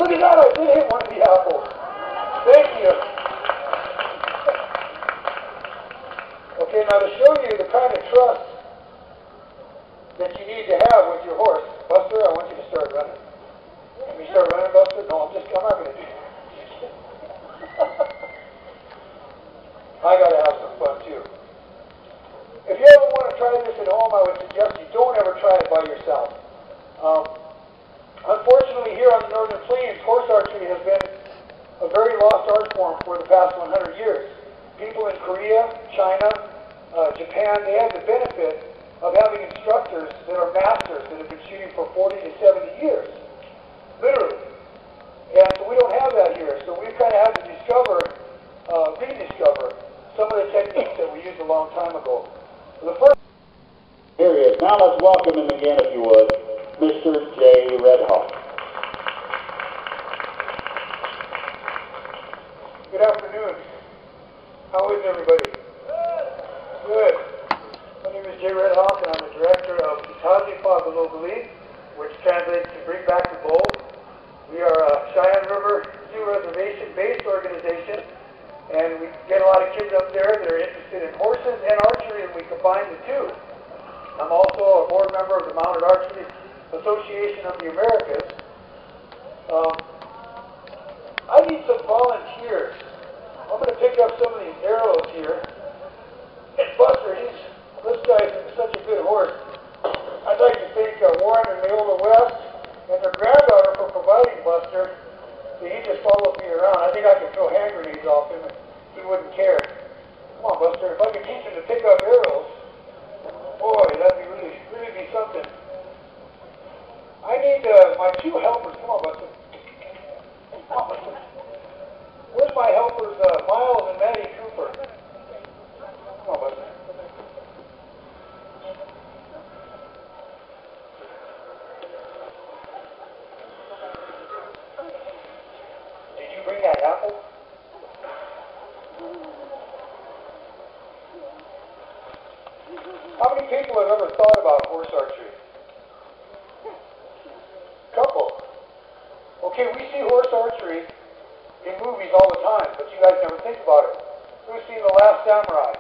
Look at that, I did hit one of the apples. Thank you. Okay, now to show you the kind of trust that you need to have with your horse, Buster, I want you to start running. Can we start running, Buster? No, I'm not going to do that. I got to have some fun too. If you ever want to try this at home, I would suggest you don't ever try it by yourself. Unfortunately, here on the Northern Plains, horse archery has been a very lost art form for the past 100 years. People in Korea, China, Japan, they have the benefit of having instructors that are masters that have been shooting for 40 to 70 years, literally. And so we don't have that here. So we've kind of had to rediscover some of the techniques that we used a long time ago. Here he is. Now let's welcome him again, if you would, Mr. Jay Redhawk. Good afternoon. How is everybody? Good. My name is Jay Redhawk, and I'm the director of Itazi Pagalogali, which translates to Bring Back the Bow. We are a Cheyenne River Sioux Reservation-based organization, and we get a lot of kids up there that are interested in horses and archery, and we combine the two. I'm also a board member of the Mounted Archery Association of the Americas. I need some volunteers. I'm going to pick up some of these arrows here. And Buster, this guy's such a good horse. I'd like to thank Warren and Mayola West and their granddaughter for providing Buster. He just followed me around. I think I could throw hand grenades off him and he wouldn't care. Come on, Buster. If I could teach him to pick up arrows, boy, that'd be really be something. I need my two helpers. Come on, Buster. Come on, Buster. Where's my helpers, Miles and Maddie Cooper? Come on, Buster. Did you bring that apple? How many people have ever thought about horse archery? Couple. Okay, we see horse archery in movies all the time, but you guys never think about it. Who's seen The Last Samurai,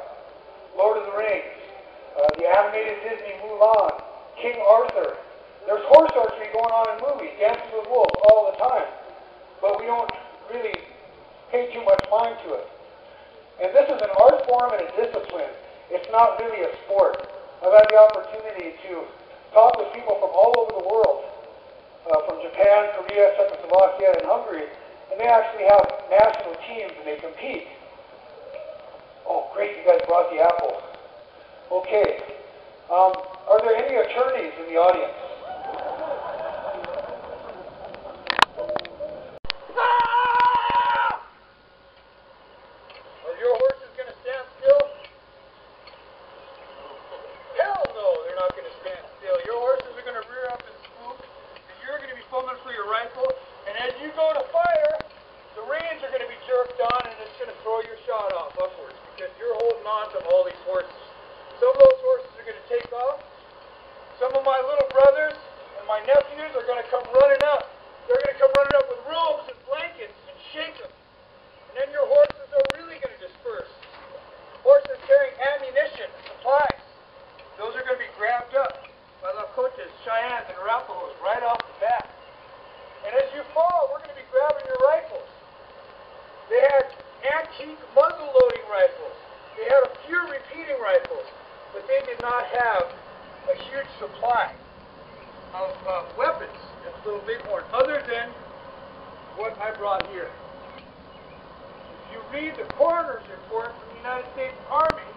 Lord of the Rings, the animated Disney Mulan, King Arthur? There's horse archery going on in movies, Dances with Wolves, all the time, but we don't really pay too much mind to it. And this is an art form and a discipline. It's not really a sport. I've had the opportunity to talk with people from all over the world, from Japan, Korea, Czechoslovakia, and Hungary, and they actually have national teams and they compete. Oh, great, you guys brought the apple. Okay. Are there any attorneys in the audience? Are your horses going to stand still? Hell no, they're not going to stand still. Your horses are going to rear up and spook, and you're going to be fumbling for your rifle, and as you go to fire, the reins are going to be jerked on, and it's going to throw your shot off upwards, because you're holding on to all these horses. Some of those horses are going to take off. Some of my little brothers and my nephews are going to come running up. They're going to come running up with robes and blankets and shake them. And then your horses are really going to disperse. Horses carrying ammunition and supplies. Those are going to be grabbed up by Lakotas, Cheyennes, and Arapahoes right off the bat. And as you fall, we're going to be grabbing your rifles. They had antique muzzle-loading rifles. They had a few repeating rifles, but they did not have a huge supply of weapons at Little Bighorn, other than what I brought here. If you read the coroner's report from the United States Army,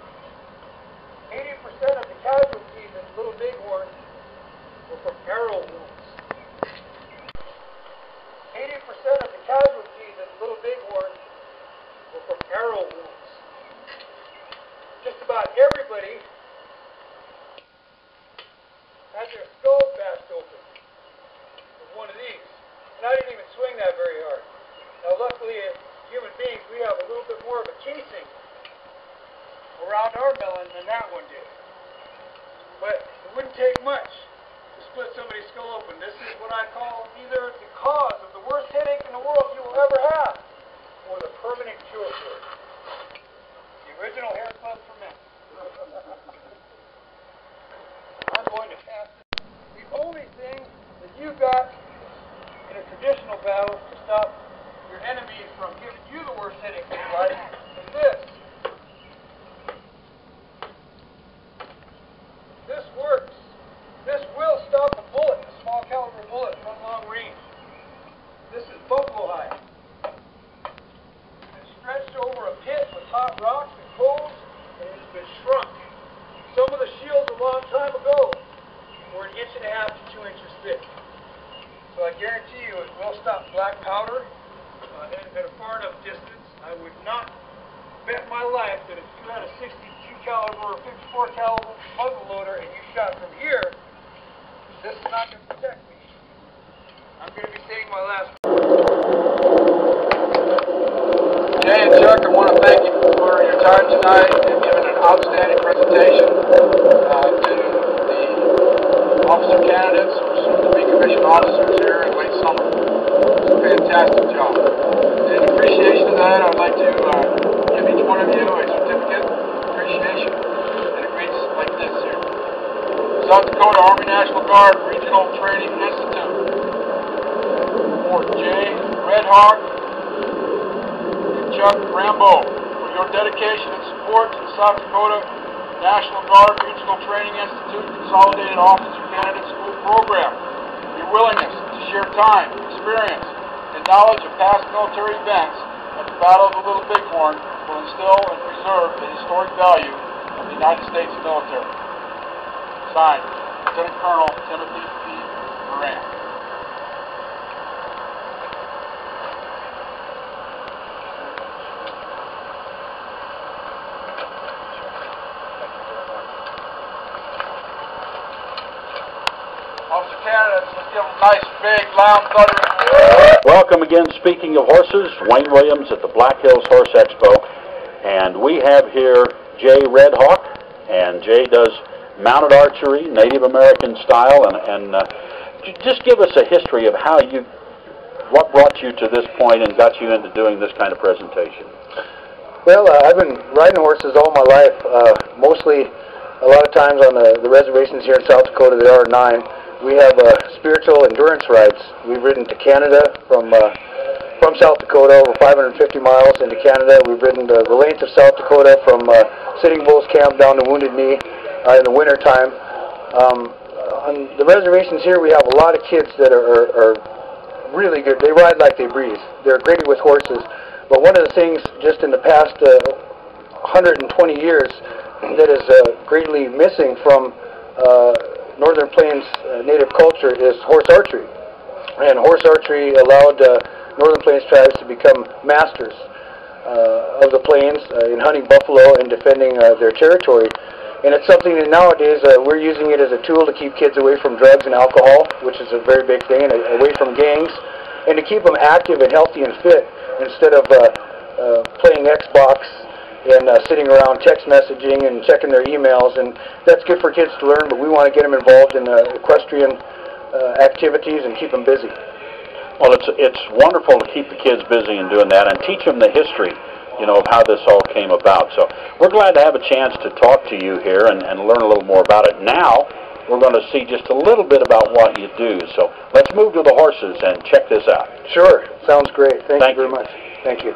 80% of the casualties at Little Bighorn were from arrow wounds. 80% of the casualties at Little Bighorn were from arrow wounds. Just about everybody had their skull bashed open with one of these. And I didn't even swing that very hard. Now luckily as human beings we have a little bit more of a casing around our melon than that one did. But it wouldn't take much to split somebody's skull open. This is what I call either the cause of the worst headache in the world you will ever have, or the permanent cure for it. The original hair club for men. I'm going to pass it. The only thing that you've got in a traditional battle to stop your enemies from giving you the worst headache in your life is this. This works. This will stop a bullet, a small caliber bullet from long range. This is buffalo hide. It's stretched over a pit with hot rocks and coals, and it has been shrunk. Some of the shields a long time ago were 1.5 to 2 inches thick. So I guarantee you it will stop black powder at a far enough distance. I would not bet my life that if you had a 62 caliber or 54 caliber muzzle loader and you shot from here, this is not going to protect me. I'm going to be saying my last word. Jay and Chuck, I want to thank you for your time tonight and giving an outstanding presentation to the officer candidates or soon-to-be commissioned officers here in late summer. It's a fantastic job. In appreciation of that, I'd like to give each one of you a certificate of appreciation, and it reads like this here. South Dakota Army National Guard Regional Training Institute for Jay Redhawk and Chuck Rambo for your dedication and support to the South Dakota National Guard Regional Training Institute Consolidated Officer Candidate School Program. Your willingness to share time, experience, and knowledge of past military events at the Battle of the Little Bighorn will instill and preserve the historic value of the United States military. Signed, Lieutenant Colonel Timothy P. Moran. Officer candidates, let's give them a nice, big, loud, thundering. Welcome again, speaking of horses, Wayne Williams at the Black Hills Horse Expo. And we have here Jay Redhawk, and Jay does mounted archery, Native American style, and just give us a history of what brought you to this point and got you into doing this kind of presentation. Well, I've been riding horses all my life, mostly a lot of times on the reservations here in South Dakota. There are 9. We have spiritual endurance rides. We've ridden to Canada from South Dakota, over 550 miles into Canada. We've ridden the length of South Dakota from Sitting Bull's Camp down to Wounded Knee in the winter time. On the reservations here, we have a lot of kids that are really good. They ride like they breathe. They're great with horses. But one of the things just in the past 120 years that is greatly missing from Northern Plains native culture is horse archery. And horse archery allowed Northern Plains tribes to become masters of the plains in hunting buffalo and defending their territory. And it's something that nowadays we're using it as a tool to keep kids away from drugs and alcohol, which is a very big thing, and away from gangs, and to keep them active and healthy and fit instead of playing Xbox and sitting around text messaging and checking their emails. And that's good for kids to learn, but we want to get them involved in equestrian activities and keep them busy. Well, it's wonderful to keep the kids busy and doing that and teach them the history, of how this all came about. So we're glad to have a chance to talk to you here and learn a little more about it. Now we're going to see just a little bit about what you do. So let's move to the horses and check this out. Sure. Sounds great. Thank you very much. Thank you.